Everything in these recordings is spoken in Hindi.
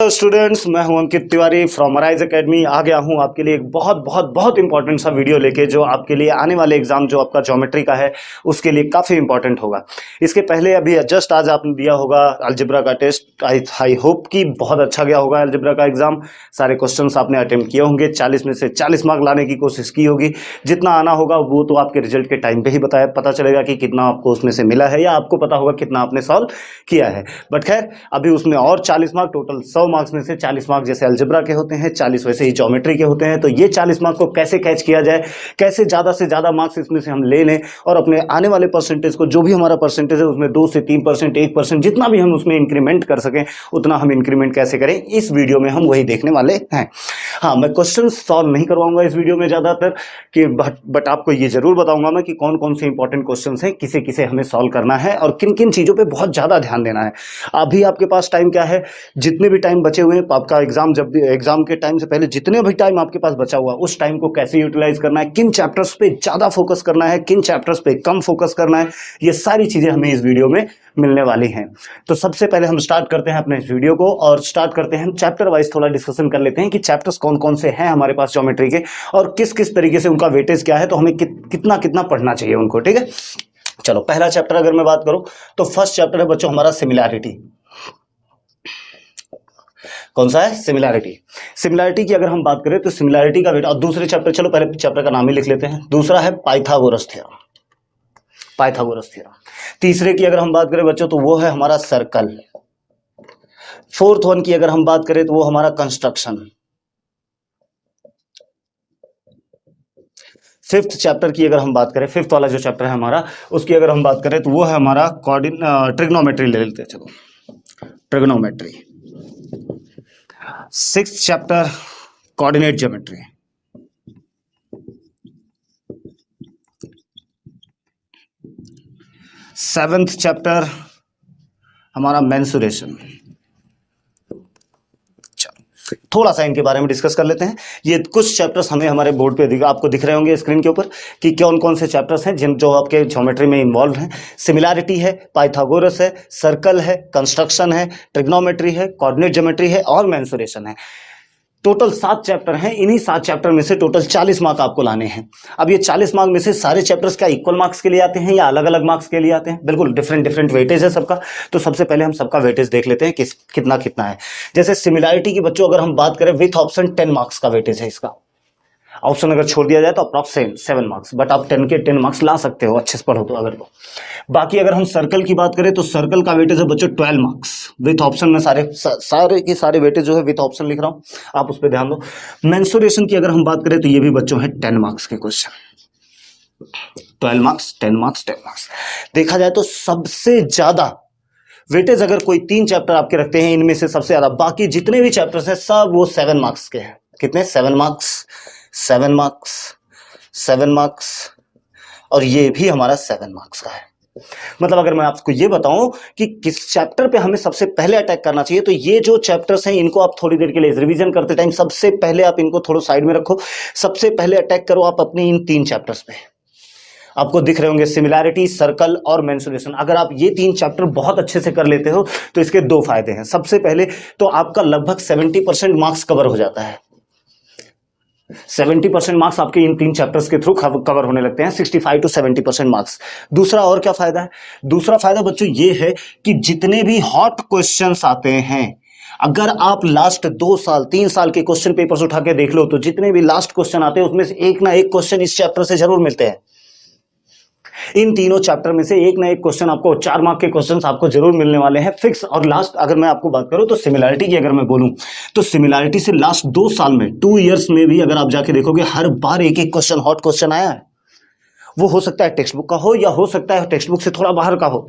हेलो स्टूडेंट्स, मैं हूं Ankit Tiwari from arise academy. आ गया हूं आपके लिए एक बहुत बहुत बहुत इंपॉर्टेंट सा वीडियो लेके, जो आपके लिए आने वाले एग्जाम जो आपका ज्योमेट्री का है उसके लिए काफ़ी इंपॉर्टेंट होगा। इसके पहले अभी जस्ट आज आपने दिया होगा अलजेब्रा का टेस्ट। आई होप कि बहुत अच्छा गया होगा अलजेब्रा का एग्जाम। सारे क्वेश्चंस आपने अटेम्प्ट किए होंगे, 40 में से 40 मार्क लाने की कोशिश की होगी। जितना आना होगा वो तो आपके रिजल्ट के टाइम पे ही पता चलेगा कि कितना आपको उसमें से मिला है, या आपको पता होगा कितना आपने सॉल्व किया है। बट खैर, अभी उसमें और 40 मार्क, टोटल 100 मार्क्स में से 40 मार्क जैसे अलजेब्रा के होते हैं, 40 वैसे ही ज्योमेट्री के होते हैं। तो ये 40 मार्क को कैसे कैच किया जाए, कैसे ज़्यादा से ज़्यादा मार्क्स इसमें से हम ले लें और अपने आने वाले परसेंटेज को, जो भी हमारा परसेंटेज है उसमें 2 से 3%, 1%, जितना भी हम उसमें इंक्रीमेंट कर सकें उतना हम इंक्रीमेंट कैसे करें, इस वीडियो में हम वही देखने वाले हैं। हाँ, मैं क्वेश्चन सॉल्व नहीं करवाऊंगा इस वीडियो में ज़्यादातर कि बट आपको ये जरूर बताऊंगा मैं कि कौन कौन से इंपॉर्टेंट क्वेश्चन हैं, किसे किसे हमें सॉल्व करना है और किन किन चीज़ों पर बहुत ज़्यादा ध्यान देना है। अभी आपके पास टाइम क्या है, जितने भी टाइम बचे हुए हैं आपका एग्जाम, जब भी एग्जाम के टाइम से पहले जितने भी टाइम आपके पास बचा हुआ, उस टाइम को कैसे यूटिलाइज करना है, किन चैप्टर्स पे ज्यादा फोकस करना है, किन चैप्टर्स पे कम फोकस करना है, ये सारी चीजें हमें इस वीडियो में मिलने वाली हैं। तो सबसे पहले हम स्टार्ट करते हैं अपने इस वीडियो को और स्टार्ट करते हैं चैप्टर वाइज, थोड़ा डिस्कशन कर लेते हैं कि चैप्टर्स कौन कौन से हैं हमारे पास ज्योमेट्री के और किस किस तरीके से उनका वेटेज क्या है, तो हमें कितना कितना पढ़ना चाहिए उनको। ठीक है, चलो पहला चैप्टर अगर मैं बात करूं तो फर्स्ट चैप्टर है बच्चों हमारा सिमिलैरिटी। कौन सा है? सिमिलैरिटी। सिमिलैरिटी की अगर हम बात करें तो सिमिलैरिटी का वेट, और दूसरे चैप्टर, चलो पहले चैप्टर का नाम ही लिख लेते हैं। दूसरा है पाइथागोरस थ्योरम, पाइथागोरस थ्योरम। तीसरे की अगर हम बात करें बच्चों तो वो है हमारा सर्कल। फोर्थ वन की अगर हम बात करें तो वो हमारा कंस्ट्रक्शन। फिफ्थ चैप्टर की अगर हम बात करें, फिफ्थ वाला जो चैप्टर है हमारा, उसकी अगर हम बात करें तो वो है हमारा ट्रिग्नोमेट्री ले लेते हैं। चलो trigonometry. Sixth chapter coordinate geometry. Seventh chapter हमारा मेंसुरेशन। थोड़ा सा इनके बारे में डिस्कस कर लेते हैं। ये कुछ चैप्टर्स हमें हमारे बोर्ड पे आपको दिख रहे होंगे स्क्रीन के ऊपर कि कौन कौन से चैप्टर्स हैं जिन जो आपके ज्योमेट्री में इन्वॉल्व हैं। सिमिलैरिटी है, पाइथागोरस है, सर्कल है, कंस्ट्रक्शन है, ट्रिग्नोमेट्री है, कोऑर्डिनेट ज्योमेट्री है और मेंसुरेशन है। टोटल 7 चैप्टर हैं। इन्हीं 7 चैप्टर में से टोटल 40 मार्क आपको लाने हैं। अब ये 40 मार्क में से सारे चैप्टर्स क्या इक्वल मार्क्स के लिए आते हैं या अलग अलग मार्क्स के लिए आते हैं? बिल्कुल डिफरेंट डिफरेंट वेटेज है सबका। तो सबसे पहले हम सबका वेटेज देख लेते हैं कि कितना कितना है। जैसे सिमिलैरिटी की बच्चों अगर हम बात करें, विथ ऑप्शन 10 मार्क्स का वेटेज है इसका। ऑप्शन अगर छोड़ दिया जाए तो अप्रॉक्स 7 मार्क्स, बट आप 10 के 10 मार्क्स ला सकते हो अच्छे से पढ़ो तो अगर तो। बाकी अगर हम सर्कल की बात करें तो सर्कल का वेटेज है बच्चों 12 मार्क्स विथ ऑप्शन में। सारे के सारे वेटेज जो है विथ ऑप्शन लिख रहा हूं, आप उस पर ध्यान दो। मेंसुरेशन की अगर हम बात करें तो ये भी बच्चों है 10 मार्क्स के क्वेश्चन। 12 marks, 10 marks, 10 marks. देखा जाए तो सबसे ज्यादा वेटेज अगर कोई 3 चैप्टर आपके रखते हैं, इनमें से सबसे ज्यादा, बाकी जितने भी चैप्टर्स हैं सब वो 7 मार्क्स के हैं। कितने? 7 मार्क्स, 7 मार्क्स, 7 मार्क्स, और ये भी हमारा 7 मार्क्स का है। मतलब अगर मैं आपको ये बताऊं कि किस चैप्टर पे हमें सबसे पहले अटैक करना चाहिए, तो ये जो चैप्टर्स हैं इनको आप थोड़ी देर के लिए रिवीजन करते टाइम सबसे पहले आप इनको थोड़ा साइड में रखो। सबसे पहले अटैक करो आप अपनी इन 3 चैप्टर्स पे। आपको दिख रहे होंगे सिमिलैरिटी, सर्कल और मेंसुरेशन। अगर आप ये 3 चैप्टर बहुत अच्छे से कर लेते हो तो इसके 2 फायदे हैं। सबसे पहले तो आपका लगभग 70% मार्क्स कवर हो जाता है। 70% मार्क्स आपके इन 3 चैप्टर्स के थ्रू कवर होने लगते हैं, 65 to 70% मार्क्स। दूसरा और क्या फायदा है? दूसरा फायदा बच्चों ये है कि जितने भी हॉट क्वेश्चंस आते हैं, अगर आप लास्ट 2 साल 3 साल के क्वेश्चन पेपर्स उठा के देख लो तो जितने भी लास्ट क्वेश्चन आते हैं उसमें से एक ना एक क्वेश्चन इस चैप्टर से जरूर मिलते हैं। इन तीनों चैप्टर में से एक ना एक क्वेश्चन आपको, 4 मार्क के क्वेश्चंस आपको जरूर मिलने वाले हैं फिक्स। और लास्ट अगर मैं आपको बात करूं तो सिमिलैरिटी की अगर मैं बोलूं तो सिमिलैरिटी से लास्ट 2 साल में, 2 इयर्स में भी अगर आप जाके देखोगे हर बार एक एक क्वेश्चन, हॉट क्वेश्चन आया है। वो हो सकता है टेक्स्ट बुक का हो या हो सकता है टेक्स्ट बुक से थोड़ा बाहर का हो,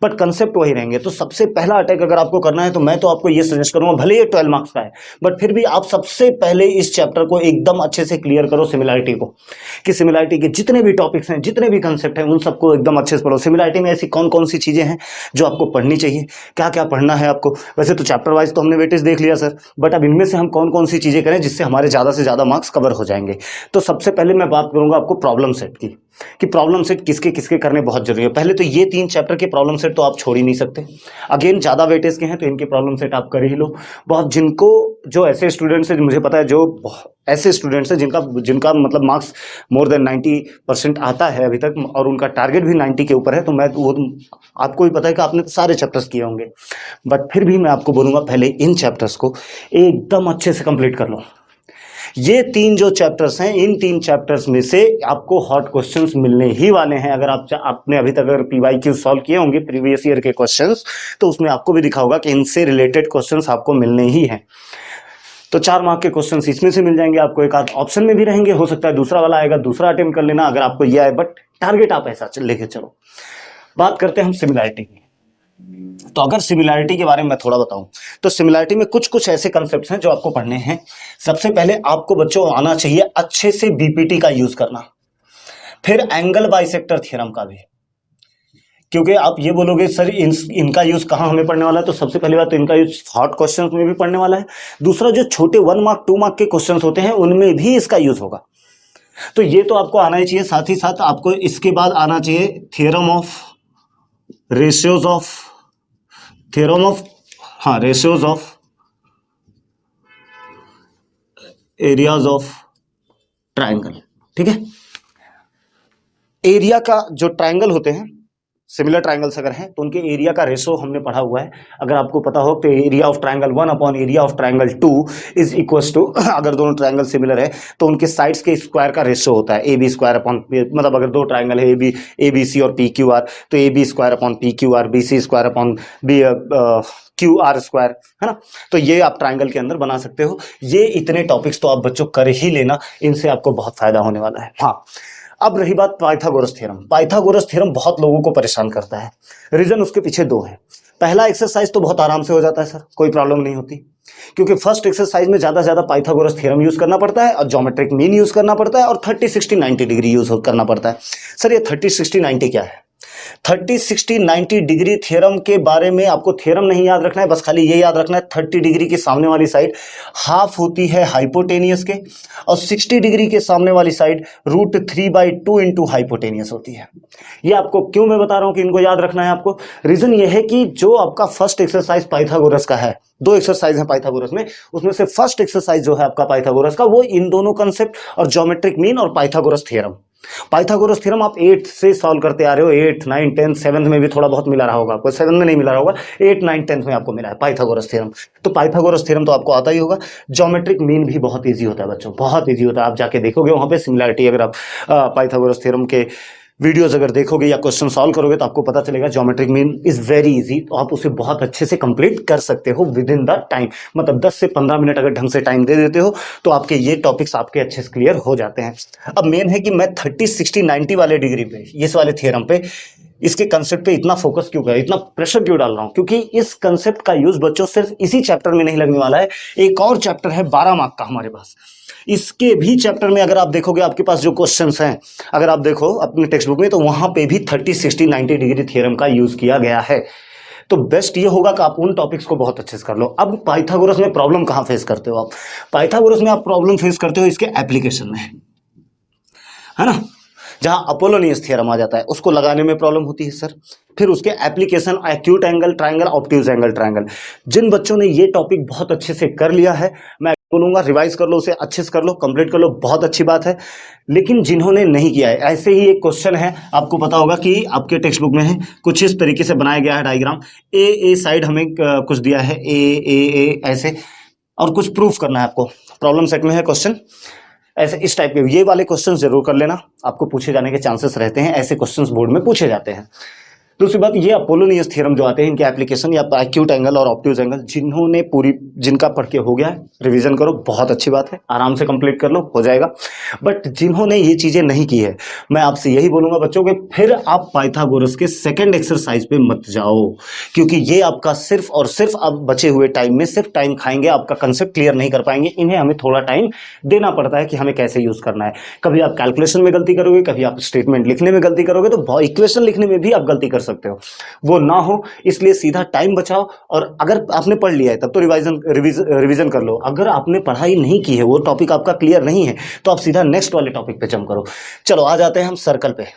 बट कंसेप्ट वही रहेंगे। तो सबसे पहला अटैक अगर आपको करना है तो मैं तो आपको ये सजेस्ट करूंगा, भले ये 12 मार्क्स का है बट फिर भी आप सबसे पहले इस चैप्टर को एकदम अच्छे से क्लियर करो, सिमिलैरिटी को, कि सिमिलैरिटी के जितने भी टॉपिक्स हैं, जितने भी कंसेप्ट हैं, उन सबको एकदम अच्छे से पढ़ो। सिमिलैरिटी में ऐसी कौन कौन सी चीजें हैं जो आपको पढ़नी चाहिए, क्या क्या पढ़ना है आपको। वैसे तो चैप्टर वाइज तो हमने वेटेज देख लिया सर, बट अब इनमें से हम कौन कौन सी चीजें करें जिससे हमारे ज्यादा से ज्यादा मार्क्स कवर हो जाएंगे। तो सबसे पहले मैं बात करूंगा आपको प्रॉब्लम सेट की। कि प्रॉब्लम सेट किसके किसके करने बहुत जरूरी है। पहले तो ये 3 चैप्टर के प्रॉब्लम सेट तो आप छोड़ ही नहीं सकते। अगेन ज़्यादा वेटेज के हैं तो इनके प्रॉब्लम सेट आप कर ही लो। बहुत जिनको जो ऐसे स्टूडेंट्स हैं, मुझे पता है जो ऐसे स्टूडेंट्स हैं जिनका जिनका मतलब मार्क्स मोर देन 90% आता है अभी तक और उनका टारगेट भी 90 के ऊपर है, तो मैं वो आपको भी पता है कि आपने सारे चैप्टर्स किए होंगे, बट फिर भी मैं आपको बोलूँगा पहले इन चैप्टर्स को एकदम अच्छे से कंप्लीट कर लो। ये 3 जो चैप्टर्स हैं, इन 3 चैप्टर्स में से आपको हॉट क्वेश्चंस मिलने ही वाले हैं। अगर आपने अभी तक अगर PYQ सॉल्व किए होंगे प्रीवियस ईयर के क्वेश्चंस, तो उसमें आपको भी दिखा होगा कि इनसे रिलेटेड क्वेश्चंस आपको मिलने ही हैं। तो 4 मार्क के क्वेश्चंस इसमें से मिल जाएंगे आपको, एक आध ऑप्शन में भी रहेंगे, हो सकता है दूसरा वाला आएगा, दूसरा अटेम्प्ट कर लेना अगर आपको यह आए, बट टारगेट आप ऐसा लेके चलो। बात करते हैं हम सिमिलैरिटी की। तो अगर सिमिलैरिटी के बारे में मैं थोड़ा बताऊं तो सिमिलैरिटी में कुछ कुछ ऐसे कंसेप्ट्स हैं जो आपको पढ़ने हैं। सबसे पहले आपको बच्चों आना चाहिए अच्छे से BPT का यूज करना, फिर एंगल बाइसेक्टर थ्योरम का भी, क्योंकि आप ये बोलोगे सर इनका यूज कहाँ हमें पढ़ने वाला है, तो सबसे पहली बात तो इनका यूज हॉट क्वेश्चंस में भी पढ़ने वाला है। दूसरा जो छोटे 1 मार्क 2 मार्क के क्वेश्चंस होते हैं उनमें भी इसका यूज होगा। तो ये तो आपको आना ही चाहिए। साथ ही साथ आपको इसके बाद आना चाहिए theorem of ratios of areas of triangle. ठीक है, एरिया का जो ट्राइंगल होते हैं, सिमिलर ट्राइंगल्स अगर हैं तो उनके एरिया का रेशो हमने पढ़ा हुआ है। अगर आपको पता हो तो area of triangle 1 upon area of triangle 2 is equals to, अगर दोनों ट्राइंगल सिमिलर है तो उनके साइड्स के स्क्वायर का रेशो होता है AB स्क्वायर अपॉन, मतलब अगर 2 ट्राइंगल है ABC और PQR तो AB square upon PQR, BC square upon QR square, है ना। तो ये आप ट्राइंगल के अंदर बना सकते हो। ये इतने टॉपिक्स तो आप बच्चों कर ही लेना, इनसे आपको बहुत फायदा होने वाला है। हाँ, अब रही बात पाइथागोरस थ्योरम। पाइथागोरस थ्योरम बहुत लोगों को परेशान करता है। रीजन उसके पीछे 2 है। पहला एक्सरसाइज तो बहुत आराम से हो जाता है सर, कोई प्रॉब्लम नहीं होती, क्योंकि फर्स्ट एक्सरसाइज में ज्यादा से ज्यादा पाइथागोरस थ्योरम यूज करना पड़ता है और ज्योमेट्रिक मीन यूज करना पड़ता है और 30 60 90 डिग्री यूज करना पड़ता है। सर ये 30 60 90 क्या है? 30 60 90 डिग्री थ्योरम के बारे में आपको थ्योरम नहीं याद रखना है, बस खाली ये याद रखना है 30 डिग्री के सामने वाली साइड हाफ होती है हाइपोटेनियस के और 60 डिग्री के सामने वाली साइड √3/2 इंटू हाइपोटेनियस होती है। ये आपको क्यों मैं बता रहा हूं कि इनको याद रखना है आपको? रीजन ये है कि जो आपका फर्स्ट एक्सरसाइज पाइथागोरस का है, 2 एक्सरसाइज है पाइथागोरस में, उसमें से फर्स्ट एक्सरसाइज जो है आपका पाइथागोरस का वो इन दोनों कंसेप्ट और ज्योमेट्रिक मीन और पाइथागोरस थ्योरम। पाइथागोरस थ्योरम आप 8th से सॉल्व करते आ रहे हो, 8th 9th 10th 7th में भी थोड़ा बहुत मिला रहा होगा आपको, 7th में नहीं मिला रहा होगा, 8th 9th 10th में आपको मिला है पाइथागोरस थ्योरम। तो पाइथागोरस थ्योरम तो आपको आता ही होगा। ज्योमेट्रिक मीन भी बहुत इजी होता है बच्चों, बहुत इजी होता है। आप जाके देखोगे वहां पे सिमिलैरिटी, अगर आप पाइथागोरस थ्योरम के वीडियोस अगर देखोगे या क्वेश्चन सॉल्व करोगे तो आपको पता चलेगा geometric mean is very easy. तो आप उसे बहुत अच्छे से कंप्लीट कर सकते हो विद इन द टाइम, मतलब 10 से 15 मिनट अगर ढंग से टाइम दे देते हो तो आपके ये टॉपिक्स आपके अच्छे से क्लियर हो जाते हैं। अब मेन है कि मैं 30 60 90 वाले डिग्री पे, इस वाले थ्योरम पे, इसके कंसेप्ट पे इतना फोकस क्यों कर, इतना प्रेशर क्यों डाल रहा हूं? क्योंकि इस कंसेप्ट का यूज बच्चों सिर्फ इसी चैप्टर में नहीं लगने वाला है। एक और चैप्टर है 12 मार्क का हमारे पास, इसके भी चैप्टर में अगर आप देखोगे आपके पास जो क्वेश्चंस हैं, अगर आप देखो अपने टेक्स्ट बुक में, तो वहां पे भी 30 60 90 डिग्री थ्योरम का यूज किया गया है। तो बेस्ट ये होगा कि आप उन टॉपिक्स को बहुत अच्छे से कर लो। अब पाइथागोरस में प्रॉब्लम कहां फेस करते हो आप? पाइथागोरस में आप प्रॉब्लम फेस करते हो इसके एप्लीकेशन में, है ना, जहां अपोलोनियस थ्योरम आ जाता है उसको लगाने में प्रॉब्लम होती है सर। फिर उसके application acute angle triangle, obtuse angle triangle. जिन बच्चों ने ये टॉपिक बहुत अच्छे से कर लिया है, मैं बोलूंगा रिवाइज कर लो, उसे अच्छे से कर लो, कंप्लीट कर लो, बहुत अच्छी बात है। लेकिन जिन्होंने नहीं किया है, ऐसे ही एक क्वेश्चन है, आपको पता होगा कि आपके टेक्स्ट बुक में है, कुछ इस तरीके से बनाया गया है डायग्राम। ए साइड हमें कुछ दिया है, ए ऐसे, और कुछ प्रूफ करना है आपको। प्रॉब्लम सेट में है क्वेश्चन ऐसे इस टाइप के, ये वाले क्वेश्चन जरूर कर लेना, आपको पूछे जाने के चांसेस रहते हैं, ऐसे क्वेश्चंस बोर्ड में पूछे जाते हैं। दूसरी बात, ये अपोलोनियस थ्योरम जो आते हैं इनके एप्लीकेशन या एक्यूट एंगल और ऑब्ट्यूज एंगल, जिन्होंने जिनका पढ़ के हो गया है रिवीजन करो, बहुत अच्छी बात है, आराम से कंप्लीट कर लो, हो जाएगा। बट जिन्होंने ये चीजें नहीं की है, मैं आपसे यही बोलूंगा बच्चों के, फिर आप पाइथागोरस के सेकंड एक्सरसाइज पे मत जाओ, क्योंकि ये आपका सिर्फ और सिर्फ अब बचे हुए टाइम में सिर्फ टाइम खाएंगे, आपका कंसेप्ट क्लियर नहीं कर पाएंगे। इन्हें हमें थोड़ा टाइम देना पड़ता है कि हमें कैसे यूज करना है। कभी आप कैलकुलेशन में गलती करोगे, कभी आप स्टेटमेंट लिखने में गलती करोगे, तो इक्वेशन लिखने में भी आप गलती कर सकते हो, वो ना हो इसलिए सीधा टाइम बचाओ। और अगर आपने पढ़ लिया है तब तो रिवीजन कर लो। अगर आपने पढ़ाई नहीं की है, वो टॉपिक आपका क्लियर नहीं है, तो आप सीधा नेक्स्ट वाले टॉपिक पे जंप करो। चलो आ जाते हैं हम सर्कल पे।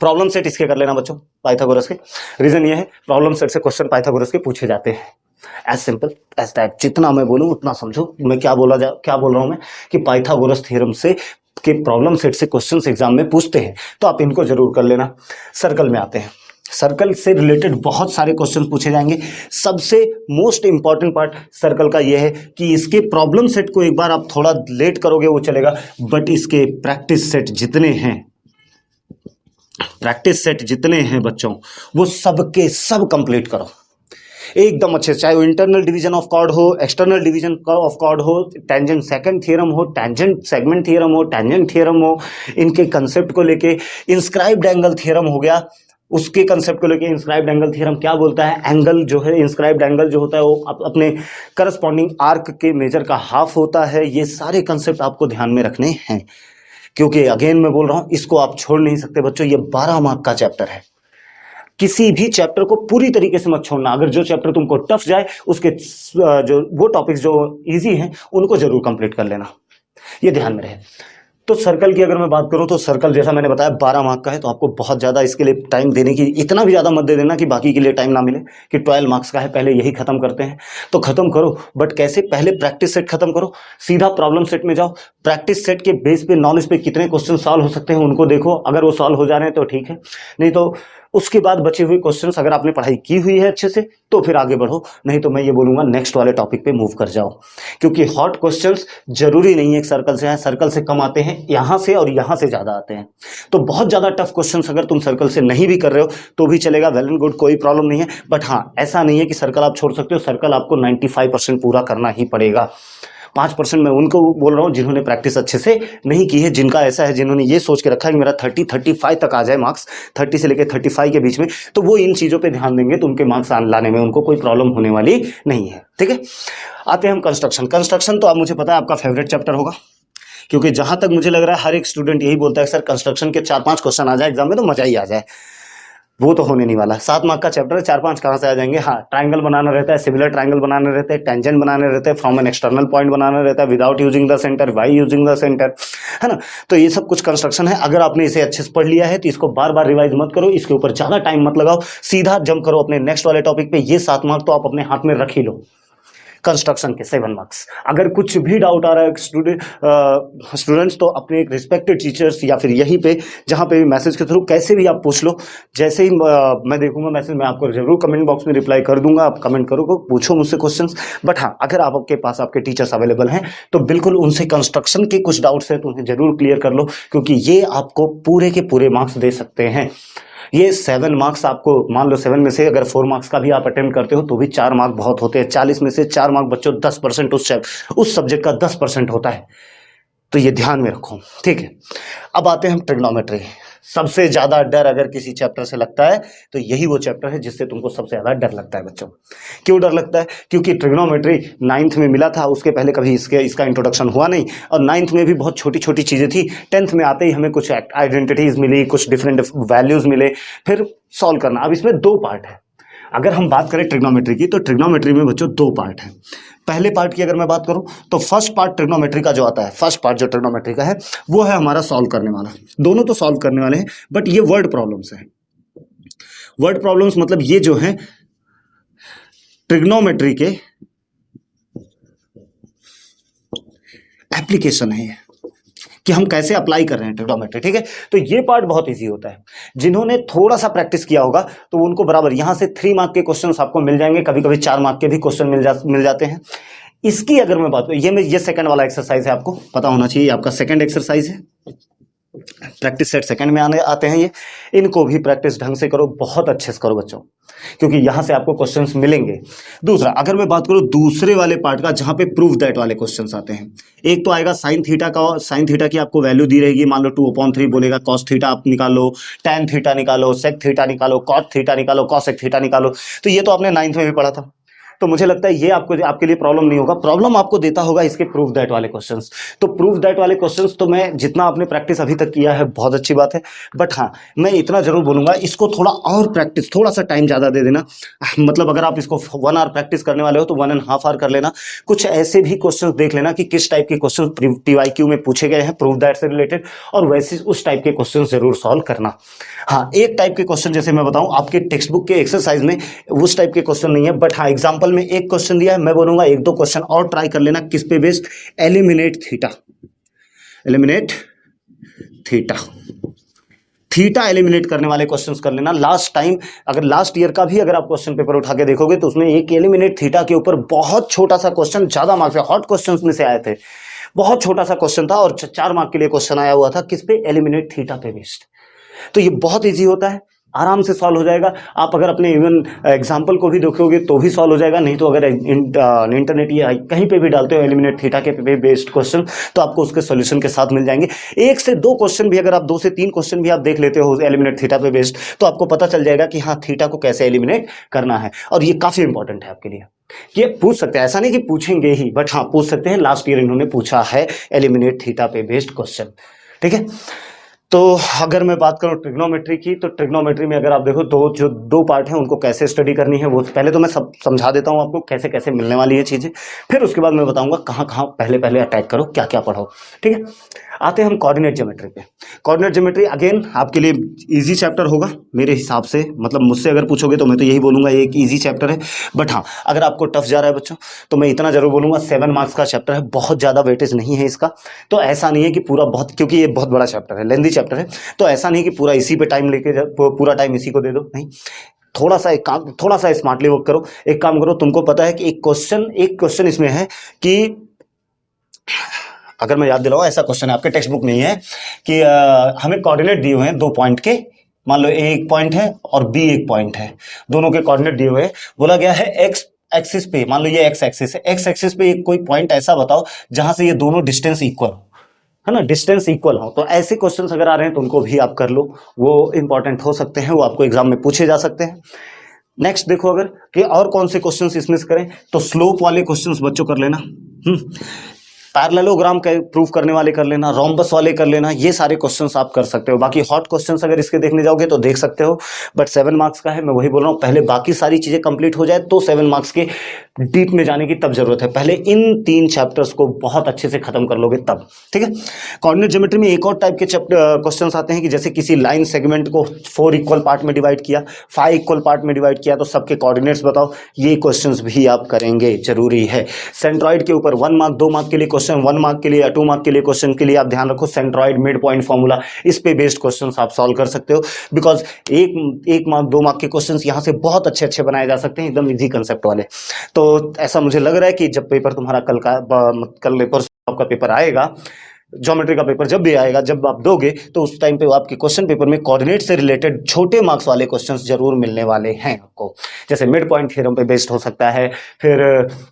प्रॉब्लम सेट इसके कर लेना बच्चों, पाइथागोरस के। रीजन ये है, प्रॉब्लम सेट से क्वेश्चन पाइथागोरस के पूछे जाते हैं। As simple as that. जितना मैं बोलूं उतना समझो। मैं क्या बोल रहा हूं मैं, कि पाइथागोरस थ्योरम से के प्रॉब्लम सेट से क्वेश्चंस एग्जाम में पूछते हैं, तो आप इनको जरूर कर लेना। सर्कल में आते हैं। सर्कल से रिलेटेड बहुत सारे क्वेश्चन पूछे जाएंगे। सबसे मोस्ट इंपॉर्टेंट पार्ट सर्कल का यह है कि इसके प्रॉब्लम सेट को एक बार आप थोड़ा लेट करोगे वो चलेगा, बट इसके प्रैक्टिस सेट जितने हैं बच्चों, वो सबके सब कंप्लीट करो एकदम अच्छे से। चाहे वो इंटरनल डिवीजन ऑफ कॉर्ड हो, एक्सटर्नल डिवीजन ऑफ कॉर्ड हो, टेंजेंट सेकंड थ्योरम हो, टेंजेंट सेगमेंट थ्योरम हो, टेंजेंट थ्योरम हो, इनके कंसेप्ट को लेके इंस्क्राइब्ड एंगल थ्योरम हो गया, उसके कंसेप्ट को लेके इंस्क्राइब्ड एंगल थ्योरम क्या बोलता है। एंगल जो है, इंस्क्राइब्ड एंगल जो होता है वो अपने करस्पॉन्डिंग आर्क के मेजर का हाफ होता है। ये सारे कंसेप्ट आपको ध्यान में रखने हैं, क्योंकि अगेन मैं बोल रहा हूं, इसको आप छोड़ नहीं सकते बच्चों। ये 12 मार्क का चैप्टर है। किसी भी चैप्टर को पूरी तरीके से मत छोड़ना। अगर जो चैप्टर तुमको टफ जाए, उसके जो वो टॉपिक्स जो इजी हैं उनको जरूर कंप्लीट कर लेना, ये ध्यान में रहे। तो सर्कल की अगर मैं बात करूं, तो सर्कल जैसा मैंने बताया 12 मार्क का है, तो आपको बहुत ज़्यादा इसके लिए टाइम देने की, इतना भी ज़्यादा मत दे देना कि बाकी के लिए टाइम ना मिले, कि 12 मार्क्स का है पहले यही खत्म करते हैं। तो खत्म करो, बट कैसे? पहले प्रैक्टिस सेट खत्म करो, सीधा प्रॉब्लम सेट में जाओ। प्रैक्टिस सेट के बेस पे, नॉलेज पे कितने क्वेश्चन सॉल्व हो सकते हैं उनको देखो। अगर वो सॉल्व हो जा रहे हैं तो ठीक है, नहीं तो उसके बाद बचे हुए क्वेश्चंस अगर आपने पढ़ाई की हुई है अच्छे से तो फिर आगे बढ़ो, नहीं तो मैं ये बोलूंगा नेक्स्ट वाले टॉपिक पे मूव कर जाओ। क्योंकि हॉट क्वेश्चंस जरूरी नहीं है सर्कल से आए, सर्कल से कम आते हैं, यहां से और यहां से ज्यादा आते हैं। तो बहुत ज्यादा टफ क्वेश्चंस अगर तुम सर्कल से नहीं भी कर रहे हो तो भी चलेगा, वेल एंड गुड, कोई प्रॉब्लम नहीं है। बट हाँ, ऐसा नहीं है कि सर्कल आप छोड़ सकते हो। सर्कल आपको 95% पूरा करना ही पड़ेगा। 5% मैं उनको बोल रहा हूँ जिन्होंने प्रैक्टिस अच्छे से नहीं की है, जिनका ऐसा है, जिन्होंने ये सोच के रखा है कि मेरा 30-35 तक आ जाए मार्क्स, 30 से लेकर 35 के बीच में, तो वो इन चीज़ों पे ध्यान देंगे तो उनके मार्क्स लाने में उनको कोई प्रॉब्लम होने वाली नहीं है। ठीक है, आते हैं हम कंस्ट्रक्शन। कंस्ट्रक्शन तो आप, मुझे पता है आपका फेवरेट चैप्टर होगा, क्योंकि जहां तक मुझे लग रहा है हर एक स्टूडेंट यही बोलता है सर कंस्ट्रक्शन के 4-5 क्वेश्चन आ जाए एग्जाम में तो मजा ही आ जाए। वो तो होने नहीं वाला। 7 मार्क का चैप्टर है, 4-5 कहाँ से आ जाएंगे। हाँ, ट्राइंगल बनाना रहता है, सिमिलर ट्राइंगल बनाने रहते हैं, टेंजेंट बनाने रहते हैं, फ्रॉम एन एक्सटर्नल पॉइंट बनाना रहता है, without using the centre, by using the centre, है ना। तो ये सब कुछ कंस्ट्रक्शन है। अगर आपने इसे अच्छे से पढ़ लिया है तो इसको बार बार रिवाइज मत करो, इसके ऊपर ज्यादा टाइम मत लगाओ, सीधा जंप करो अपने नेक्स्ट वाले टॉपिक पे। ये 7 मार्क तो आप अपने हाथ में रख ही लो, कंस्ट्रक्शन के 7 मार्क्स। अगर कुछ भी डाउट आ रहा है स्टूडेंट्स, तो अपने रिस्पेक्टेड टीचर्स या फिर यहीं पे जहाँ पे भी मैसेज के थ्रू कैसे भी आप पूछ लो। जैसे ही मैं देखूंगा मैसेज, मैं आपको जरूर कमेंट बॉक्स में रिप्लाई कर दूंगा। आप कमेंट करो, पूछो मुझसे क्वेश्चंस। बट हाँ, अगर आपके पास आपके टीचर्स अवेलेबल हैं तो बिल्कुल उनसे कंस्ट्रक्शन के कुछ डाउट्स हैं तो उन्हें जरूर क्लियर कर लो, क्योंकि ये आपको पूरे के पूरे मार्क्स दे सकते हैं। ये 7 मार्क्स आपको, मान लो 7 में से अगर 4 मार्क्स का भी आप अटेम्प्ट करते हो तो भी 4 मार्क बहुत होते हैं। 40 में से 4 मार्क बच्चों 10% उस सब्जेक्ट का 10% होता है, तो ये ध्यान में रखो। ठीक है, अब आते हैं हम ट्रिग्नोमेट्री। सबसे ज्यादा डर अगर किसी चैप्टर से लगता है तो यही वो चैप्टर है जिससे तुमको सबसे ज्यादा डर लगता है बच्चों। क्यों डर लगता है? क्योंकि ट्रिग्नोमेट्री 9th में मिला था, उसके पहले कभी इसका इंट्रोडक्शन हुआ नहीं, और 9th में भी बहुत छोटी छोटी चीजें थी। 10th में आते ही हमें कुछ आइडेंटिटीज मिली, कुछ डिफरेंट वैल्यूज मिले, फिर सॉल्व करना। अब इसमें 2 पार्ट है। अगर हम बात करें ट्रिग्नोमेट्री की, तो ट्रिग्नोमेट्री में बच्चों 2 पार्ट है। पहले पार्ट की अगर मैं बात करूं तो फर्स्ट पार्ट ट्रिग्नोमेट्री का जो आता है, फर्स्ट पार्ट जो ट्रिग्नोमेट्री का है वो है हमारा सॉल्व करने वाला। दोनों तो सॉल्व करने वाले हैं, बट ये वर्ड प्रॉब्लम्स है। वर्ड प्रॉब्लम्स मतलब ये जो है ट्रिग्नोमेट्री के एप्लीकेशन है, कि हम कैसे अप्लाई कर रहे हैं ट्रिग्नोमेट्री। ठीक है, तो ये पार्ट बहुत इजी होता है। जिन्होंने थोड़ा सा प्रैक्टिस किया होगा तो उनको बराबर यहां से 3 मार्क के क्वेश्चंस आपको मिल जाएंगे, कभी कभी 4 मार्क के भी क्वेश्चन मिल जाते हैं। इसकी अगर मैं बात करूं, ये सेकंड वाला एक्सरसाइज है, आपको पता होना चाहिए, आपका सेकंड एक्सरसाइज है। प्रैक्टिस सेट सेकंड में आते हैं ये। इनको भी प्रैक्टिस ढंग से करो, बहुत अच्छे से करो बच्चों, क्योंकि यहां से आपको क्वेश्चंस मिलेंगे। दूसरा, अगर मैं बात करूं दूसरे वाले पार्ट का, जहां पे प्रूफ दैट वाले क्वेश्चंस आते हैं, एक तो आएगा साइन थीटा का। साइन थीटा की आपको वैल्यू दी रहेगी, मान लो 2/3 बोलेगा, कॉस थीटा आप निकालो, टैन थीटा निकालो, सेक थीटा निकालो, कॉट थीटा निकालो, कॉसेक थीटा निकालो। तो ये तो आपने 9th में भी पढ़ा था। तो मुझे लगता है ये आपको आपके लिए प्रॉब्लम नहीं होगा। प्रॉब्लम आपको देता होगा इसके प्रूफ दैट वाले क्वेश्चंस। तो प्रूफ दैट वाले क्वेश्चंस तो मैं जितना आपने प्रैक्टिस अभी तक किया है बहुत अच्छी बात है, बट हाँ मैं इतना जरूर बोलूंगा इसको थोड़ा और प्रैक्टिस, थोड़ा सा टाइम ज़्यादा दे देना। मतलब अगर आप इसको 1 आवर प्रैक्टिस करने वाले हो तो 1.5 आवर कर लेना। कुछ ऐसे भी क्वेश्चंस देख लेना कि किस टाइप के क्वेश्चन टीवाईक्यू में पूछे गए हैं प्रूफ दैट से रिलेटेड, और वैसे उस टाइप के क्वेश्चन जरूर सॉल्व करना। हाँ एक टाइप के क्वेश्चन जैसे मैं बताऊं आपके टेक्स्ट बुक के एक्सरसाइज में उस टाइप के क्वेश्चन नहीं है, बट हाँ एग्जाम्पल में एक क्वेश्चन दिया है, मैं बोलूंगा 1-2 क्वेश्चन और ट्राई कर लेना। किस पे based? Eliminate theta, eliminate theta, theta eliminate करने वाले क्वेश्चंस कर लेना। लास्ट टाइम अगर लास्ट ईयर का भी अगर आप क्वेश्चन पेपर उठा के देखोगे तो उसमें एक एलिमिनेट थीटा के ऊपर बहुत छोटा सा क्वेश्चन, ज्यादा मार्क्स हॉट क्वेश्चंस में से आए थे, बहुत छोटा सा क्वेश्चन था और 4 मार्क के लिए क्वेश्चन आया हुआ था। किस पे? एलिमिनेट थीटा पे बेस्ड। तो ये बहुत इजी होता है, आराम से सॉल्व हो जाएगा। आप अगर अपने इवन एग्जाम्पल को भी देखोगे तो भी सॉल्व हो जाएगा, नहीं तो अगर इंटरनेट या कहीं पे भी डालते हो एलिमिनेट थीटा के बेस्ड क्वेश्चन तो आपको उसके सॉल्यूशन के साथ मिल जाएंगे। 1 से 2 क्वेश्चन भी, अगर आप 2 से 3 क्वेश्चन भी आप देख लेते हो एलिमिनेट थीटा पे बेस्ड, तो आपको पता चल जाएगा कि हाँ थीटा को कैसे एलिमिनेट करना है। और ये काफी इंपॉर्टेंट है आपके लिए, ये पूछ सकते हैं, ऐसा नहीं कि पूछेंगे ही, बट हाँ पूछ सकते हैं। लास्ट ईयर इन्होंने पूछा है एलिमिनेट थीटा पे बेस्ड क्वेश्चन, ठीक है। तो अगर मैं बात करूं ट्रिग्नोमेट्री की, तो ट्रिग्नोमेट्री में अगर आप देखो तो जो 2 पार्ट हैं उनको कैसे स्टडी करनी है वो पहले तो मैं सब समझा देता हूं आपको, कैसे कैसे मिलने वाली है चीजें, फिर उसके बाद मैं बताऊंगा कहाँ कहाँ पहले पहले अटैक करो, क्या क्या पढ़ो, ठीक है। आते हैं हम कोऑर्डिनेट ज्योमेट्री पे। कोऑर्डिनेट ज्योमेट्री अगेन आपके लिए इजी चैप्टर होगा मेरे हिसाब से, मतलब मुझसे अगर पूछोगे तो मैं तो यही बोलूंगा ये एक इजी चैप्टर है। बट हाँ अगर आपको टफ जा रहा है बच्चों तो मैं इतना जरूर बोलूंगा 7 मार्क्स का चैप्टर है, बहुत ज्यादा वेटेज नहीं है इसका। तो ऐसा नहीं है कि पूरा बहुत, क्योंकि ये बहुत बड़ा चैप्टर है, लेंथी चैप्टर है, तो ऐसा नहीं कि पूरा इसी पे टाइम लेके पूरा टाइम इसी को दे दो, नहीं। थोड़ा सा एक काम, थोड़ा सा स्मार्टली वर्क करो। एक काम करो, तुमको पता है कि एक क्वेश्चन इसमें है कि अगर मैं याद दिलाऊं, ऐसा क्वेश्चन है आपके टेक्स्ट बुक में ही है कि हमें कोऑर्डिनेट दिए हुए हैं 2 पॉइंट के, मान लो ए एक पॉइंट है और बी एक पॉइंट है, दोनों के कोऑर्डिनेट दिए हुए हैं। बोला गया है एक्स एक्सिस पे, मान लो ये एक्स एक्सिस है, एक्स एक्सिस पे एक कोई पॉइंट ऐसा बताओ जहां से ये दोनों डिस्टेंस इक्वल हो, है ना, डिस्टेंस इक्वल हो। तो ऐसे क्वेश्चंस अगर आ रहे हैं तो उनको भी आप कर लो, वो इंपॉर्टेंट हो सकते हैं, वो आपको एग्जाम में पूछे जा सकते हैं। नेक्स्ट देखो अगर कि और कौन से क्वेश्चंस इसमें से करें, तो स्लोप वाले क्वेश्चंस बच्चों कर लेना, पैरेललोग्राम का प्रूफ करने वाले कर लेना, रोम्बस वाले कर लेना, ये सारे क्वेश्चंस आप कर सकते हो। बाकी हॉट क्वेश्चंस अगर इसके देखने जाओगे तो देख सकते हो, बट 7 मार्क्स का है, मैं वही बोल रहा हूँ, पहले बाकी सारी चीजें कंप्लीट हो जाए तो 7 मार्क्स के डीप में जाने की तब जरूरत है, पहले इन 3 चैप्टर्स को बहुत अच्छे से खत्म कर लोगे तब, ठीक है। कोऑर्डिनेट ज्योमेट्री में एक और टाइप के क्वेश्चंस आते हैं कि जैसे किसी लाइन सेगमेंट को 4 इक्वल पार्ट में डिवाइड किया, 5 इक्वल पार्ट में डिवाइड किया, तो सबके कोऑर्डिनेट्स बताओ, ये क्वेश्चंस भी आप करेंगे, जरूरी है। सेंट्रॉइड के ऊपर 1 मार्क 2 मार्क के लिए क्वेश्चन, 1 मार्क के लिए या 2 मार्क के लिए क्वेश्चन के लिए आप ध्यान रखो सेंट्रॉइड मिड पॉइंट फॉर्मूला, इस पे बेस्ड क्वेश्चंस आप सॉल्व कर सकते हो, बिकॉज एक मार्क 2 मार्क के क्वेश्चंस यहां से बहुत अच्छे अच्छे बनाए जा सकते हैं, एकदम इजी कंसेप्ट वाले। तो ऐसा मुझे लग रहा है कि जब पेपर तुम्हारा कल परसों आपका पेपर आएगा, ज्योमेट्री का पेपर जब भी आएगा, जब आप दोगे तो उस टाइम पे आपके क्वेश्चन पेपर में कोऑर्डिनेट से रिलेटेड छोटे मार्क्स वाले क्वेश्चंस जरूर मिलने वाले हैं आपको। जैसे मिड पॉइंट थ्योरम पे बेस्ड हो सकता है, फिर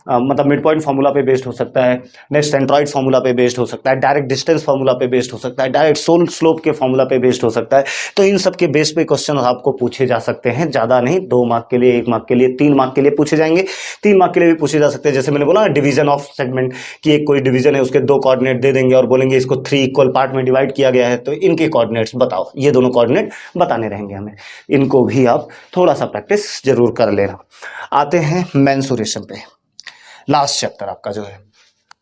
मतलब मिड पॉइंट फार्मूला पे बेस्ड हो सकता है, नेक्स्ट सेंट्रॉइड फार्मूला पे बेस्ड हो सकता है, डायरेक्ट डिस्टेंस फार्मूला पे बेस्ड हो सकता है, डायरेक्ट सोल स्लोप के फार्मूला पे बेस्ड हो सकता है। तो इन सब के बेस पे क्वेश्चन आपको पूछे जा सकते हैं, ज्यादा नहीं, 2 मार्क के लिए, 1 मार्क के लिए, 3 मार्क के लिए पूछे जाएंगे, 3 मार्क के लिए भी पूछे जा सकते हैं। जैसे मैंने बोला डिवीजन ऑफ सेगमेंट की, एक कोई डिवीजन है उसके 2 कोऑर्डिनेट दे देंगे और बोलेंगे इसको 3 इक्वल पार्ट में डिवाइड किया गया है, तो इनके कोऑर्डिनेट्स बताओ, ये दोनों कोऑर्डिनेट बताने रहेंगे हमें, इनको भी आप थोड़ा सा प्रैक्टिस जरूर कर लेना। आते हैं मेंसुरेशन पे, लास्ट चैप्टर आपका जो है।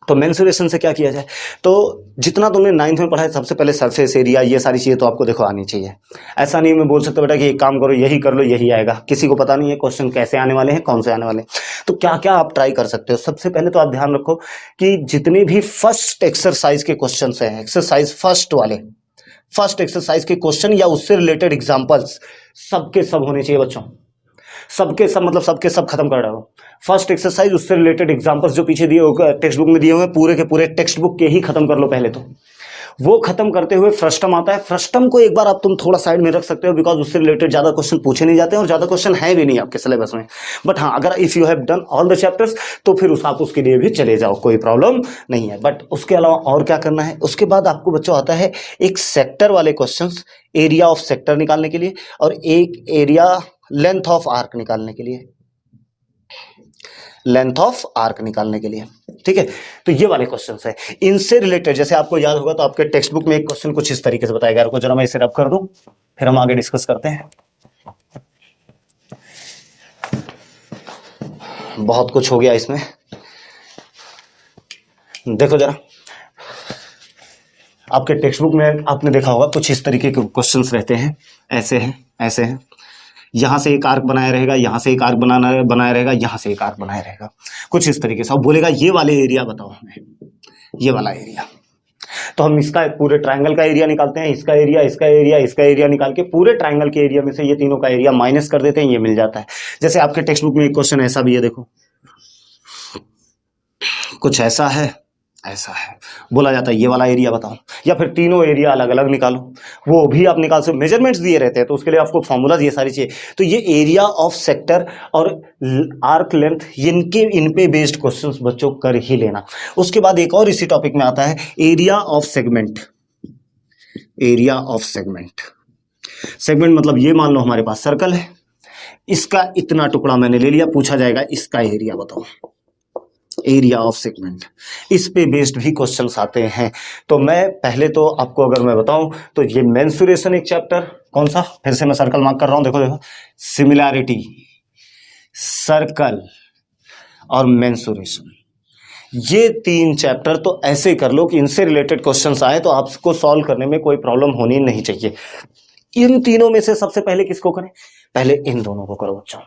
तो मेंसुरेशन से क्या किया जाए, तो जितना तुमने 9th में पढ़ा है, सबसे पहले सरफेस एरिया, ये सारी चीजें तो आपको देखो आनी चाहिए। ऐसा नहीं मैं बोल सकता बेटा कि एक काम करो यही कर लो यही आएगा, किसी को पता नहीं है क्वेश्चन कैसे आने वाले हैं, कौन से आने वाले हैं। तो क्या क्या आप ट्राई कर सकते हो, सबसे पहले तो आप ध्यान रखो कि जितने भी फर्स्ट एक्सरसाइज के क्वेश्चन हैं, एक्सरसाइज फर्स्ट वाले, फर्स्ट एक्सरसाइज के क्वेश्चन या उससे रिलेटेड एग्जांपल्स सबके सब होने चाहिए बच्चों, सबके सब, मतलब सबके सब खत्म कर डालो। फर्स्ट एक्सरसाइज उससे रिलेटेड एग्जांपल्स जो पीछे दिए टेक्स्ट बुक में दिए हुए पूरे के पूरे टेक्स्ट बुक के ही खत्म कर लो पहले तो। वो खत्म करते हुए फ्रस्टम आता है, फ्रस्टम को एक बार आप तुम थोड़ा साइड में रख सकते हो, बिकॉज उससे रिलेटेड ज्यादा क्वेश्चन पूछे नहीं जाते हैं और ज्यादा क्वेश्चन है भी नहीं आपके सिलेबस में। बट हाँ अगर if you have done all the chapters तो फिर आप उसके लिए भी चले जाओ, कोई प्रॉब्लम नहीं है। बट उसके अलावा और क्या करना है, उसके बाद आपको बच्चों आता है एक सेक्टर वाले क्वेश्चन, एरिया ऑफ सेक्टर निकालने के लिए, और एक एरिया लेंथ ऑफ आर्क निकालने के लिए। लेंथ ऑफ आर्क निकालने के लिए। ठीक है, तो ये वाले क्वेश्चन है। इनसे रिलेटेड जैसे आपको याद होगा तो आपके टेक्स्ट बुक में एक क्वेश्चन कुछ इस तरीके से बताया गया, जरा मैं इसे रब कर दूं, फिर हम आगे डिस्कस करते हैं। बहुत कुछ हो गया इसमें, देखो जरा आपके टेक्स्ट बुक में आपने देखा होगा कुछ इस तरीके के क्वेश्चंस रहते हैं, ऐसे हैं, ऐसे हैं, यहां से एक आर्क बनाया रहेगा, यहां से एक आर्क बनाया रहेगा, यहां से एक आर्क बनाया रहेगा, कुछ इस तरीके से। अब बोलेगा ये वाले एरिया बताओ हमें, ये वाला एरिया। तो हम इसका पूरे ट्रायंगल का एरिया निकालते हैं, इसका एरिया, इसका एरिया, इसका एरिया निकाल के पूरे ट्रायंगल के एरिया में से ये तीनों का एरिया माइनस कर देते हैं, ये मिल जाता है। जैसे आपके टेक्स्ट बुक में एक क्वेश्चन ऐसा भी है, देखो कुछ ऐसा है, ऐसा है, बोला जाता है ये वाला एरिया बताओ, या फिर तीनों एरिया अलग अलग निकालो, वो भी आप निकाल सकते। मेजरमेंट्स दिए रहते हैं तो उसके लिए आपको फॉर्मूलाज ये सारी चीजें। तो ये एरिया ऑफ सेक्टर और आर्क लेंथ, इन पे बेस्ड क्वेश्चंस बच्चों कर ही लेना। उसके बाद एक और इसी टॉपिक में आता है area of segment. Area of segment, segment मतलब ये मान लो हमारे पास सर्कल है, इसका इतना टुकड़ा मैंने ले लिया, पूछा जाएगा इसका एरिया बताओ, एरिया ऑफ सेगमेंट। इस पे बेस्ड भी क्वेश्चंस आते हैं। तो मैं पहले तो आपको अगर मैं बताऊं तो ये मेंसुरेशन एक चैप्टर, कौन सा, फिर से मैं सर्कल मार्क कर रहा हूं, देखो देखो, सिमिलैरिटी, सर्कल और मेंसुरेशन, ये तीन चैप्टर तो ऐसे कर लो कि इनसे रिलेटेड क्वेश्चंस आए तो आपको सॉल्व करने में कोई प्रॉब्लम होनी नहीं चाहिए। इन तीनों में से सबसे पहले किसको करें, पहले इन दोनों को करो बच्चों।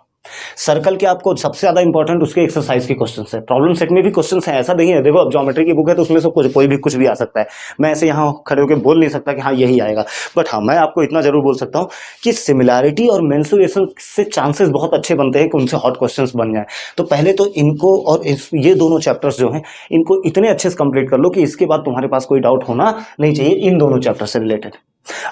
सर्कल के आपको सबसे ज्यादा इंपॉर्टेंट उसके एक्सरसाइज के क्वेश्चंस है, प्रॉब्लम सेट में भी क्वेश्चंस है, ऐसा नहीं है। देखो अब ज्योमेट्री की बुक है तो उसमें से कोई भी कुछ भी आ सकता है, मैं ऐसे यहाँ खड़े होकर बोल नहीं सकता कि हाँ यही आएगा, बट हाँ मैं आपको इतना जरूर बोल सकता हूँ कि सिमिलैरिटी और मेंसुरेशन से चांसेस बहुत अच्छे बनते हैं कि उनसे हॉट क्वेश्चंस बन जाए। तो पहले तो इनको और ये दोनों चैप्टर्स जो हैं इनको इतने अच्छे से कंप्लीट कर लो कि इसके बाद तुम्हारे पास कोई डाउट होना नहीं चाहिए इन दोनों चैप्टर से रिलेटेड।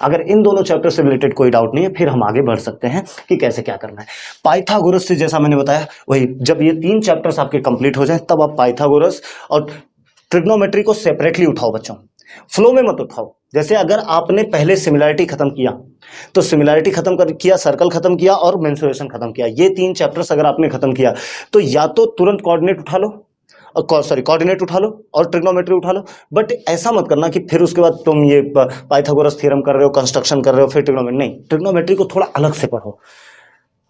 अगर इन दोनों चैप्टर से रिलेटेड कोई डाउट नहीं है फिर हम आगे बढ़ सकते हैं कि कैसे क्या करना है। पाइथागोरस से जैसा मैंने बताया वही, जब ये तीन चैप्टर्स आपके कंप्लीट हो जाए तब आप पाइथागोरस और ट्रिग्नोमेट्री को सेपरेटली उठाओ बच्चों, फ्लो में मत उठाओ। जैसे अगर आपने पहले सिमिलैरिटी खत्म किया तो सिमिलैरिटी खत्म किया, सर्कल खत्म किया और मेंसुरेशन खत्म किया, ये तीन चैप्टर्स अगर आपने खत्म किया तो या तो तुरंत कोऑर्डिनेट उठा लो, कोऑर्डिनेट उठा लो और ट्रिग्नोमेट्री उठा लो, बट ऐसा मत करना कि फिर उसके बाद तुम ये पाइथागोरस थ्योरम कर रहे हो, कंस्ट्रक्शन कर रहे हो, फिर ट्रिग्नोमेट्री। नहीं, ट्रिग्नोमेट्री को थोड़ा अलग से पढ़ो,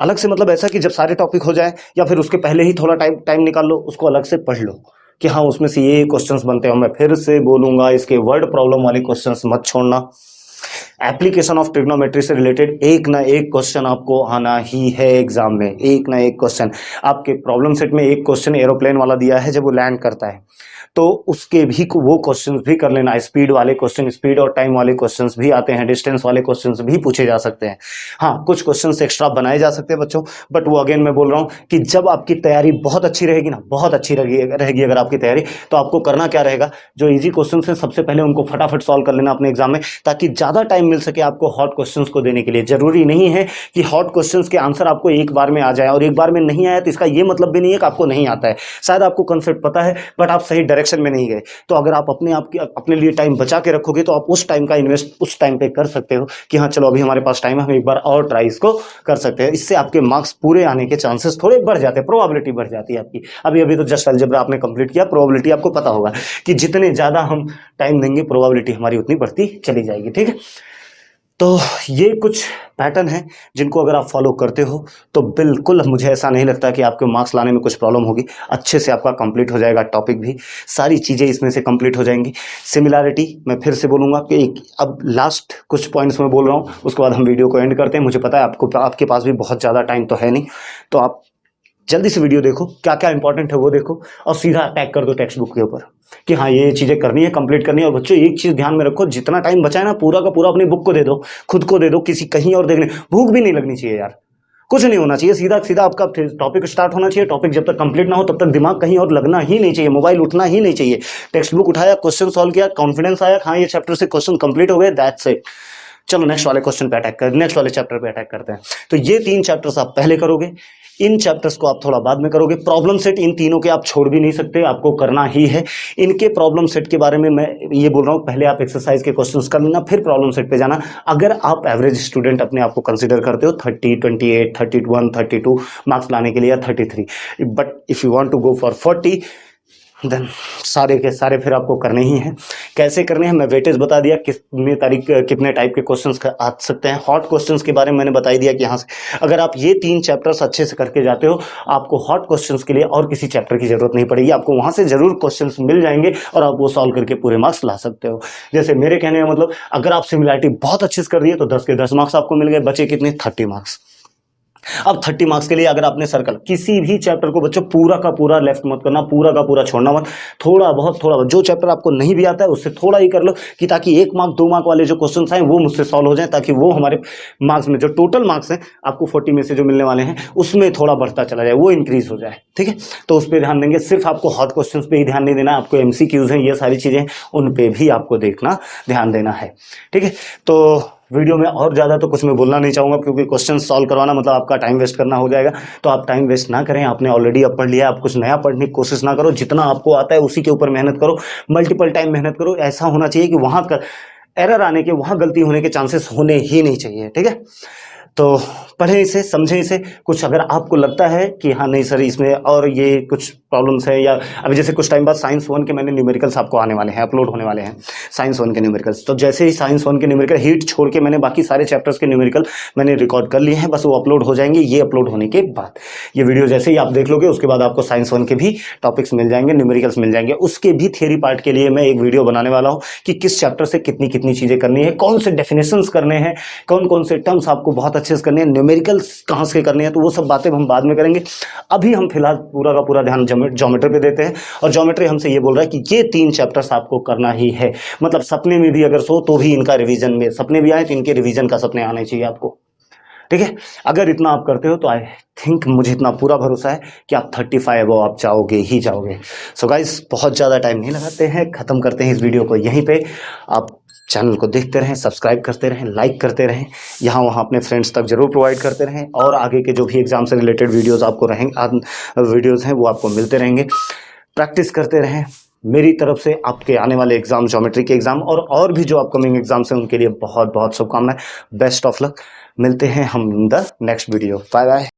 अलग से मतलब ऐसा कि जब सारे टॉपिक हो जाए या फिर उसके पहले ही थोड़ा टाइम निकाल लो, उसको अलग से पढ़ लो कि हाँ उसमें से ये क्वेश्चंस बनते हैं। मैं फिर से बोलूंगा इसके वर्ड प्रॉब्लम वाले क्वेश्चंस मत छोड़ना। एप्लीकेशन ऑफ ट्रिग्नोमेट्री से रिलेटेड एक ना एक क्वेश्चन आपको आना ही है एग्जाम में, एक ना एक क्वेश्चन। आपके प्रॉब्लम सेट में एक क्वेश्चन एरोप्लेन वाला दिया है, जब वो लैंड करता है तो उसके भी वो क्वेश्चंस भी कर लेना। स्पीड वाले क्वेश्चन, स्पीड और टाइम वाले क्वेश्चंस भी आते हैं, डिस्टेंस वाले क्वेश्चंस भी पूछे जा सकते हैं। हाँ कुछ क्वेश्चंस एक्स्ट्रा बनाए जा सकते हैं बच्चों, बट वो अगेन मैं बोल रहा हूँ कि जब आपकी तैयारी बहुत अच्छी रहेगी ना, बहुत अच्छी रहेगी अगर आपकी तैयारी, तो आपको करना क्या रहेगा, जो इजी क्वेश्चन है सबसे पहले उनको फटाफट सॉल्व कर लेना अपने एग्जाम में, ताकि ज्यादा टाइम मिल सके आपको हॉट क्वेश्चंस को देने के लिए। जरूरी नहीं है कि हॉट क्वेश्चंस के आंसर आपको एक बार में आ जाए, और एक बार में नहीं आया तो इसका ये मतलब भी नहीं है कि आपको नहीं आता है। शायद आपको कंसेप्ट पता है बट आप सही डायरेक्शन में नहीं गए। तो अगर आप अपने लिए टाइम बचा के रखोगे तो आप उस टाइम का इन्वेस्ट उस टाइम पे कर सकते हो कि हाँ चलो अभी हमारे पास टाइम है, हम एक बार और ट्राई इसको कर सकते हैं। इससे आपके मार्क्स पूरे आने के चांसेस थोड़े बढ़ जाते हैं, प्रोबेबिलिटी बढ़ जाती है आपकी। अभी तो जस्ट अलजेब्रा आपने कंप्लीट किया, प्रोबेबिलिटी आपको पता होगा कि जितने ज्यादा हम टाइम देंगे प्रोबेबिलिटी हमारी उतनी बढ़ती चली जाएगी। ठीक है, तो ये कुछ पैटर्न है जिनको अगर आप फॉलो करते हो तो बिल्कुल मुझे ऐसा नहीं लगता कि आपके मार्क्स लाने में कुछ प्रॉब्लम होगी। अच्छे से आपका कंप्लीट हो जाएगा टॉपिक भी, सारी चीज़ें इसमें से कंप्लीट हो जाएंगी। सिमिलैरिटी मैं फिर से बोलूँगा कि अब लास्ट कुछ पॉइंट्स में बोल रहा हूँ, उसके बाद हम वीडियो को एंड करते हैं। मुझे पता है आपके पास भी बहुत ज़्यादा टाइम तो है नहीं, तो आप जल्दी से वीडियो देखो, क्या क्या इंपॉर्टेंट है वो देखो और सीधा अटैक कर दो टेक्स्ट बुक के ऊपर कि हाँ ये चीज़ें करनी है, कंप्लीट करनी है। और बच्चों एक चीज़ ध्यान में रखो, जितना टाइम बचा है ना पूरा का पूरा अपनी बुक को दे दो, खुद को दे दो, किसी कहीं और देखने भूख भी नहीं लगनी चाहिए यार, कुछ नहीं होना चाहिए, सीधा सीधा आपका टॉपिक स्टार्ट होना चाहिए। टॉपिक जब तक कंप्लीट ना हो तब तक दिमाग कहीं और लगना ही नहीं चाहिए, मोबाइल उठना ही नहीं चाहिए। टेक्स्ट बुक उठाया, क्वेश्चन सॉल्व किया, कॉन्फिडेंस आया, हाँ ये चैप्टर से क्वेश्चन कंप्लीट हो गए, दैट्स इट। चलो नेक्स्ट वाले क्वेश्चन पे अटैक कर, नेक्स्ट वाले चैप्टर पे अटैक करते हैं। तो ये तीन चैप्टर्स आप पहले करोगे, इन चैप्टर्स को आप थोड़ा बाद में करोगे। प्रॉब्लम सेट इन तीनों के आप छोड़ भी नहीं सकते, आपको करना ही है। इनके प्रॉब्लम सेट के बारे में मैं ये बोल रहा हूँ, पहले आप एक्सरसाइज के क्वेश्चंस कर लेना, फिर प्रॉब्लम सेट पे जाना। अगर आप एवरेज स्टूडेंट अपने आप को कंसिडर करते हो 30, 28, 31, 32 मार्क्स लाने के लिए या 33, but if you want to go for 40 then सारे के सारे फिर आपको करने ही हैं। कैसे करने हैं मैं वेटेज बता दिया, कितने तारीख कितने टाइप के क्वेश्चंस आ सकते हैं। हॉट क्वेश्चंस के बारे में मैंने बता दिया कि यहाँ से अगर आप ये 3 चैप्टर्स अच्छे से करके जाते हो, आपको हॉट क्वेश्चंस के लिए और किसी चैप्टर की जरूरत नहीं पड़ेगी, आपको वहाँ से जरूर क्वेश्चंस मिल जाएंगे और आप वो सॉल्व करके पूरे मार्क्स ला सकते हो। जैसे मेरे कहने का मतलब, अगर आप सिमिलैरिटी बहुत अच्छे से कर रही है तो 10 के 10 मार्क्स आपको मिल गए, बचे कितने 30 मार्क्स। अब 30 मार्क्स के लिए अगर आपने सर्कल किसी भी चैप्टर को बच्चों पूरा का पूरा लेफ्ट मत करना, पूरा का पूरा छोड़ना मत, थोड़ा बहुत जो चैप्टर आपको नहीं भी आता है उससे थोड़ा ही कर लो, कि ताकि 1 मार्क 2 मार्क वाले जो क्वेश्चंस आए वो मुझसे सॉल्व हो जाए, ताकि वो हमारे मार्क्स में जो टोटल मार्क्स हैं आपको 40 में से जो मिलने वाले हैं उसमें थोड़ा बढ़ता चला जाए, वो इंक्रीज हो जाए। ठीक है, तो उस पर ध्यान देंगे। सिर्फ आपको हॉट क्वेश्चन पे ही ध्यान नहीं देना, आपको MCQs हैं, ये सारी चीजें उन पे भी आपको देखना ध्यान देना है। ठीक है, तो वीडियो में और ज़्यादा तो कुछ मैं बोलना नहीं चाहूँगा, क्योंकि क्वेश्चन सॉल्व करवाना मतलब आपका टाइम वेस्ट करना हो जाएगा। तो आप टाइम वेस्ट ना करें, आपने ऑलरेडी अब पढ़ लिया, आप कुछ नया पढ़ने की कोशिश ना करो, जितना आपको आता है उसी के ऊपर मेहनत करो, मल्टीपल टाइम मेहनत करो। ऐसा होना चाहिए कि वहाँ का एरर आने के, वहाँ गलती होने के चांसेस होने ही नहीं चाहिए। ठीक है, तो पढ़ें इसे, समझें इसे। कुछ अगर आपको लगता है कि हाँ नहीं सर इसमें और ये कुछ प्रॉब्लम्स है, या अभी जैसे कुछ टाइम बाद साइंस 1 के मैंने न्यूमेरिकल्स आपको आने वाले हैं, अपलोड होने वाले हैं साइंस 1 के न्यूमेरिकल्स। तो जैसे ही साइंस 1 के न्यूमेरिकल हीट छोड़ के मैंने बाकी सारे चैप्टर्स के न्यूमेरिकल मैंने रिकॉर्ड कर लिए हैं, बस वो अपलोड हो जाएंगे। ये अपलोड होने के बाद ये वीडियो जैसे ही आप देख लोगे उसके बाद आपको साइंस 1 के भी टॉपिक्स मिल जाएंगे, न्यूमेरिकल्स मिल जाएंगे। उसके भी थ्योरी पार्ट के लिए मैं एक वीडियो बनाने वाला हूँ कि किस चैप्टर से कितनी कितनी चीजें करनी है, कौन से डेफिनेशंस करने हैं, कौन कौन से टर्म्स आपको बहुत अच्छे से करने हैं, न्यूमेरिकल्स कहाँ से करने हैं, तो वो सब बातें हम बाद में करेंगे। अभी हम फिलहाल पूरा का पूरा ध्यान ज्योमेट्री पे देते हैं, और ज्योमेट्री हमसे ये बोल रहा है कि ये 3 चैप्टर्स आपको करना ही है। मतलब सपने में भी अगर सो तो भी इनका रिवीजन में, सपने भी आए तो इनके रिवीजन का सपने आने चाहिए आपको। ठीक है, अगर इतना आप करते हो तो आई थिंक, मुझे इतना पूरा भरोसा है कि आप 35 अबव आप जाओगे ही जाओगे। सो गाइस, बहुत ज़्यादा टाइम नहीं लगाते हैं, ख़त्म करते हैं इस वीडियो को यहीं पे। आप चैनल को देखते रहें, सब्सक्राइब करते रहें, लाइक करते रहें, यहाँ वहाँ अपने फ्रेंड्स तक जरूर प्रोवाइड करते रहें, और आगे के जो भी एग्जाम से रिलेटेड वीडियोस आपको रहेंगे, वीडियोस हैं वो आपको मिलते रहेंगे। प्रैक्टिस करते रहें। मेरी तरफ से आपके आने वाले एग्जाम, ज्योमेट्री के एग्जाम और भी जो अपकमिंग एग्जाम्स हैं उनके लिए बहुत बहुत शुभकामनाएं। Best of luck. मिलते हैं हम the next video. Bye bye.